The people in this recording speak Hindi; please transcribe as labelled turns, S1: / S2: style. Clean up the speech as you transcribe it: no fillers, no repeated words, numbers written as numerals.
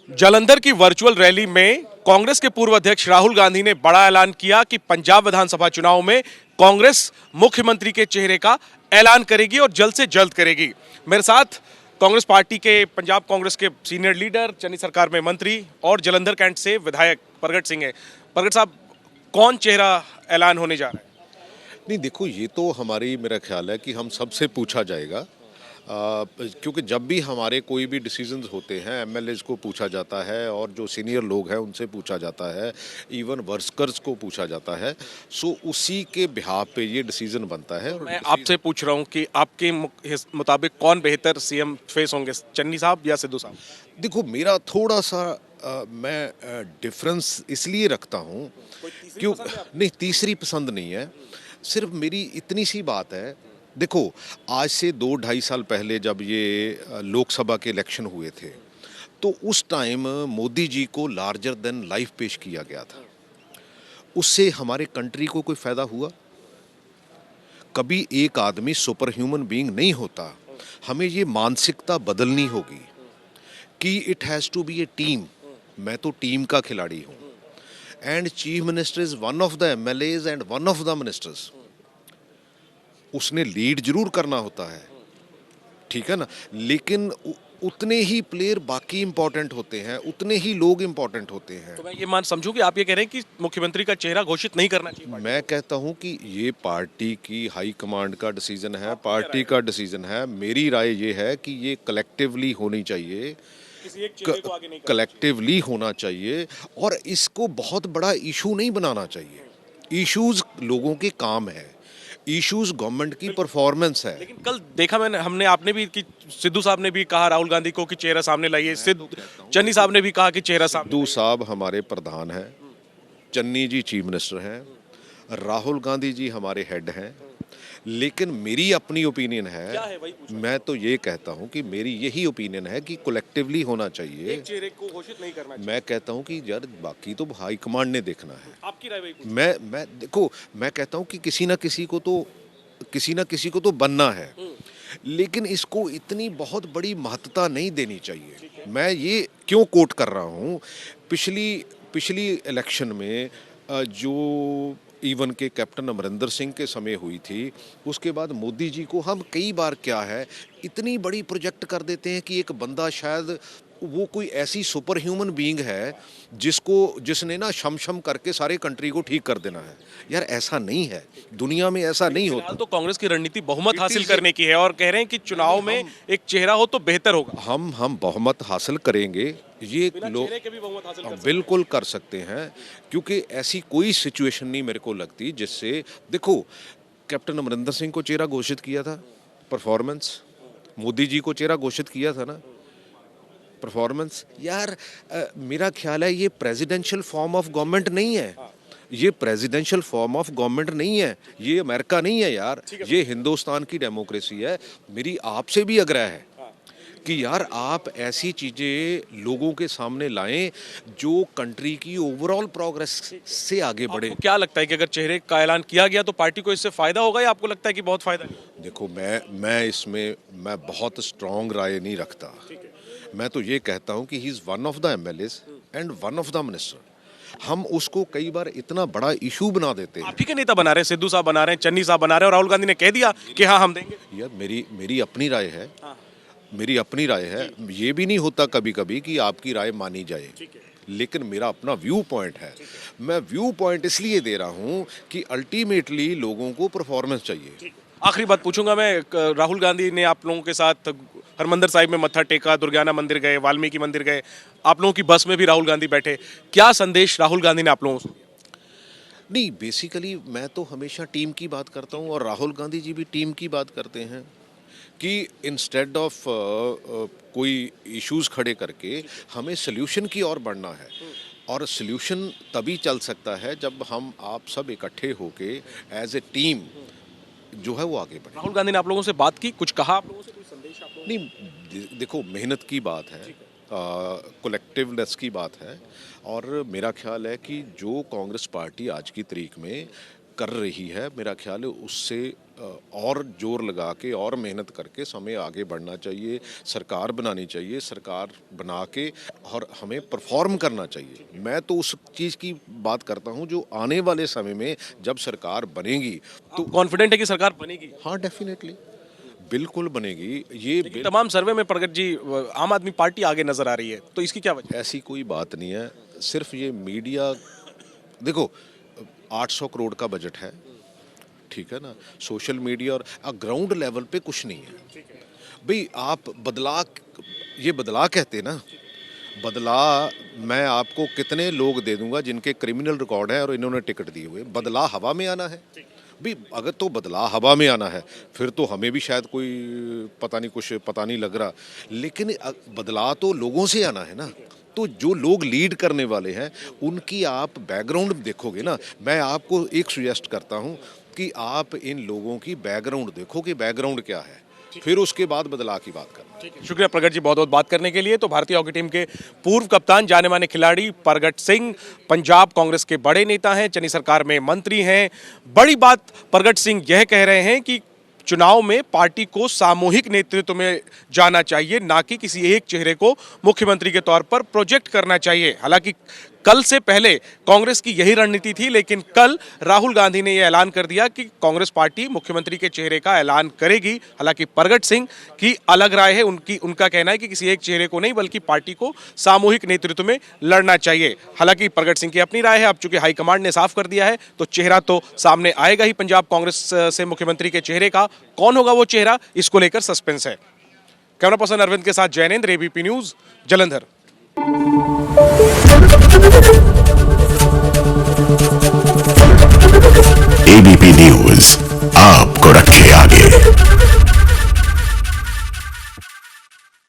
S1: जालंधर की वर्चुअल रैली में कांग्रेस के पूर्व अध्यक्ष राहुल गांधी ने बड़ा ऐलान किया कि पंजाब विधानसभा चुनाव में कांग्रेस मुख्यमंत्री के चेहरे का ऐलान करेगी और जल्द से जल्द करेगी। मेरे साथ कांग्रेस पार्टी के पंजाब कांग्रेस के सीनियर लीडर, चन्नी सरकार में मंत्री और जालंधर कैंट से विधायक प्रगट सिंह है। प्रगट साहब, कौन चेहरा ऐलान होने जा रहा है?
S2: नहीं, देखो, ये तो हमारी मेरा ख्याल है कि हम सबसे पूछा जाएगा। क्योंकि जब भी हमारे कोई भी डिसीजंस होते हैं एमएलएज को पूछा जाता है और जो सीनियर लोग हैं उनसे पूछा जाता है, इवन वर्कर्स को पूछा जाता है। सो उसी के बिहाफ पे ये डिसीजन बनता है। और
S1: मैं आपसे पूछ रहा हूं कि आपके मुताबिक कौन बेहतर सीएम फेस होंगे, चन्नी साहब या सिद्धू साहब?
S2: देखो, मेरा थोड़ा सा मैं डिफरेंस इसलिए रखता हूँ क्यों। नहीं, तीसरी पसंद नहीं है, सिर्फ मेरी इतनी सी बात है। देखो, आज से 2-2.5 साल पहले जब ये लोकसभा के इलेक्शन हुए थे तो उस टाइम मोदी जी को लार्जर देन लाइफ पेश किया गया था। उससे हमारे कंट्री को कोई फ़ायदा हुआ? कभी एक आदमी सुपर ह्यूमन बीइंग नहीं होता। हमें ये मानसिकता बदलनी होगी कि it has to be a team. मैं तो टीम का खिलाड़ी हूँ। And chief minister is one of the MLAs and one of the ministers. उसने लीड जरूर करना होता है, ठीक है ना, लेकिन उतने ही प्लेयर बाकी इंपॉर्टेंट होते हैं, उतने ही लोग इंपॉर्टेंट होते हैं।
S1: तो मैं ये मान समझूं कि आप ये कह रहे हैं कि मुख्यमंत्री का चेहरा घोषित नहीं करना चाहिए?
S2: मैं कहता हूं कि ये पार्टी की हाई कमांड का डिसीजन है, पार्टी का डिसीजन है। मेरी राय ये है कि ये कलेक्टिवली होनी चाहिए,
S1: किसी एक चेहरे को आगे नहीं करना
S2: कलेक्टिवली होना चाहिए और इसको बहुत बड़ा इशू नहीं बनाना चाहिए। इश्यूज लोगों के काम है, इश्यूज गवर्नमेंट की परफॉर्मेंस है।
S1: लेकिन कल देखा मैंने, हमने आपने भी कि सिद्धू साहब ने भी कहा राहुल गांधी को कि चेहरा सामने लाइए, चन्नी साहब ने भी कहा कि चेहरा सामने।
S2: सिद्धू साहब हमारे प्रधान हैं, चन्नी जी चीफ मिनिस्टर हैं, राहुल गांधी जी हमारे हेड हैं। लेकिन मेरी अपनी ओपिनियन
S1: क्या
S2: है,
S1: है वही पूछा।
S2: मैं तो ये कहता हूं कि मेरी यही ओपिनियन है कि कलेक्टिवली होना चाहिए।
S1: एक चेहरे को घोषित नहीं करना चाहिए।
S2: मैं कहता हूं कि यार बाकी तो हाई कमांड ने देखना है।
S1: आपकी राय वही पूछा।
S2: मैं देखो, मैं कहता हूं कि किसी ना किसी को तो बनना है, लेकिन इसको इतनी बहुत बड़ी महत्ता नहीं देनी चाहिए। मैं ये क्यों कोट कर रहा हूँ, पिछली पिछली इलेक्शन में जो इवन के कैप्टन अमरिंदर सिंह के समय हुई थी, उसके बाद मोदी जी को हम कई बार क्या है इतनी बड़ी प्रोजेक्ट कर देते हैं कि एक बंदा शायद वो कोई ऐसी सुपर ह्यूमन बीइंग है जिसने ना शम करके सारे कंट्री को ठीक कर देना है। यार ऐसा नहीं है, दुनिया में ऐसा नहीं होता।
S1: फिलहाल तो कांग्रेस की रणनीति बहुमत हासिल करने की है और कह रहे हैं कि चुनाव में एक चेहरा हो तो बेहतर होगा।
S2: हम बहुमत हासिल करेंगे, ये लोग
S1: चेहरे के भी बहुमत हासिल कर सकते हैं।
S2: बिल्कुल कर सकते हैं, क्योंकि ऐसी कोई सिचुएशन नहीं मेरे को लगती जिससे, देखो, कैप्टन अमरिंदर सिंह को चेहरा घोषित किया था, परफॉर्मेंस। मोदी जी को चेहरा घोषित किया था ना, परफॉर्मेंस। यार मेरा ख्याल है ये प्रेसिडेंशियल फॉर्म ऑफ गवर्नमेंट नहीं है, ये प्रेसिडेंशियल फॉर्म ऑफ गवर्नमेंट नहीं है, ये अमेरिका नहीं है यार, ये हिंदुस्तान की डेमोक्रेसी है। मेरी आपसे भी आग्रह है कि यार आप ऐसी चीज़ें लोगों के सामने लाएं जो कंट्री की ओवरऑल प्रोग्रेस से आगे बढ़े।
S1: आपको क्या लगता है कि अगर चेहरे का ऐलान किया गया तो पार्टी को इससे फायदा होगा या आपको लगता है कि बहुत फायदा नहीं?
S2: देखो, मैं बहुत स्ट्रॉन्ग राय नहीं रखता। मैं तो ये कहता हूँ कि he is one of the MLAs and one of the minister. हम उसको कई बार इतना बड़ा इशू बना देते हैं।
S1: आप ही के नेता बना रहे हैं, सिद्धू साहब बना रहे हैं, चन्नी साहब बना रहे हैं और राहुल गांधी ने कह दिया कि हाँ हम देंगे।
S2: यार मेरी अपनी राय है, मेरी अपनी राय है। ये भी नहीं होता कभी कभी कि आपकी राय मानी जाए, लेकिन मेरा अपना व्यू पॉइंट है। मैं व्यू पॉइंट इसलिए दे रहा हूँ कि अल्टीमेटली लोगों को परफॉर्मेंस चाहिए।
S1: आखिरी बात पूछूंगा मैं, राहुल गांधी ने आप लोगों के साथ हरमंदिर साहिब में मत्था टेका, दुर्गाना मंदिर गए, वाल्मीकि मंदिर गए, आप लोगों की बस में भी राहुल गांधी बैठे। क्या संदेश राहुल गांधी ने आप लोगों को?
S2: नहीं, बेसिकली मैं तो हमेशा टीम की बात करता हूँ और राहुल गांधी जी भी टीम की बात करते हैं कि इंस्टेड ऑफ कोई इश्यूज खड़े करके हमें सोल्यूशन की ओर बढ़ना है। और सोल्यूशन तभी चल सकता है जब हम आप सब इकट्ठे होके एज ए टीम जो है वो आगे बढ़े।
S1: राहुल गांधी ने आप लोगों से बात की, कुछ कहा आप लोगों से, कोई संदेश आप लोगों
S2: नहीं, देखो, मेहनत की बात है, कलेक्टिवनेस की बात है, और मेरा ख्याल है कि जो कांग्रेस पार्टी आज की तारीख में कर रही है, मेरा ख्याल है उससे और जोर लगा के और मेहनत करके समय आगे बढ़ना चाहिए, सरकार बनानी चाहिए, सरकार बना के और हमें परफॉर्म करना चाहिए। मैं तो उस चीज़ की बात करता हूं जो आने वाले समय में जब सरकार बनेगी
S1: तो कॉन्फिडेंट है कि सरकार बनेगी?
S2: हाँ, डेफिनेटली बिल्कुल बनेगी। ये
S1: तमाम सर्वे में प्रगट जी आम आदमी पार्टी आगे नजर आ रही है, तो इसकी क्या वजह?
S2: ऐसी कोई बात नहीं है, सिर्फ ये मीडिया, देखो 800 करोड़ का बजट है, ठीक है ना, सोशल मीडिया और ग्राउंड लेवल पे कुछ नहीं है भाई। आप बदला, ये बदला कहते ना, बदला मैं आपको कितने लोग दे दूंगा जिनके क्रिमिनल रिकॉर्ड है और इन्होंने टिकट दिए हुए, बदला हवा में आना है भाई। अगर तो बदला हवा में आना है फिर तो हमें भी शायद कोई पता नहीं, कुछ पता नहीं लग रहा, लेकिन बदला तो लोगों से आना है ना। तो जो लोग लीड करने वाले हैं उनकी आप बैकग्राउंड देखोगे ना। मैं आपको एक सजेस्ट करता हूं कि आप इन लोगों की बैकग्राउंड देखो कि बैकग्राउंड क्या है, फिर उसके बाद बदलाव की बात करना।
S1: शुक्रिया प्रगट जी बहुत बहुत बात करने के लिए। तो भारतीय हॉकी टीम के पूर्व कप्तान जाने माने खिलाड़ी प्रगट सिंह पंजाब कांग्रेस के बड़े नेता हैं, चनी सरकार में मंत्री हैं। बड़ी बात प्रगट सिंह यह कह रहे हैं कि चुनाव में पार्टी को सामूहिक नेतृत्व में जाना चाहिए, ना कि किसी एक चेहरे को मुख्यमंत्री के तौर पर प्रोजेक्ट करना चाहिए। हालांकि कल से पहले कांग्रेस की यही रणनीति थी, लेकिन कल राहुल गांधी ने यह ऐलान कर दिया कि कांग्रेस पार्टी मुख्यमंत्री के चेहरे का ऐलान करेगी। हालांकि प्रगट सिंह की अलग राय है, उनका कहना है कि किसी एक चेहरे को नहीं बल्कि पार्टी को सामूहिक नेतृत्व में लड़ना चाहिए। हालांकि प्रगट सिंह की अपनी राय है, अब चूंकि हाईकमांड ने साफ कर दिया है तो चेहरा तो सामने आएगा ही पंजाब कांग्रेस से मुख्यमंत्री के चेहरे का। कौन होगा वो चेहरा, इसको लेकर सस्पेंस है। कैमरा पर्सन अरविंद के साथ Jainendra, ABP news, Jalandhar.
S3: ABP news आपको रखे आगे।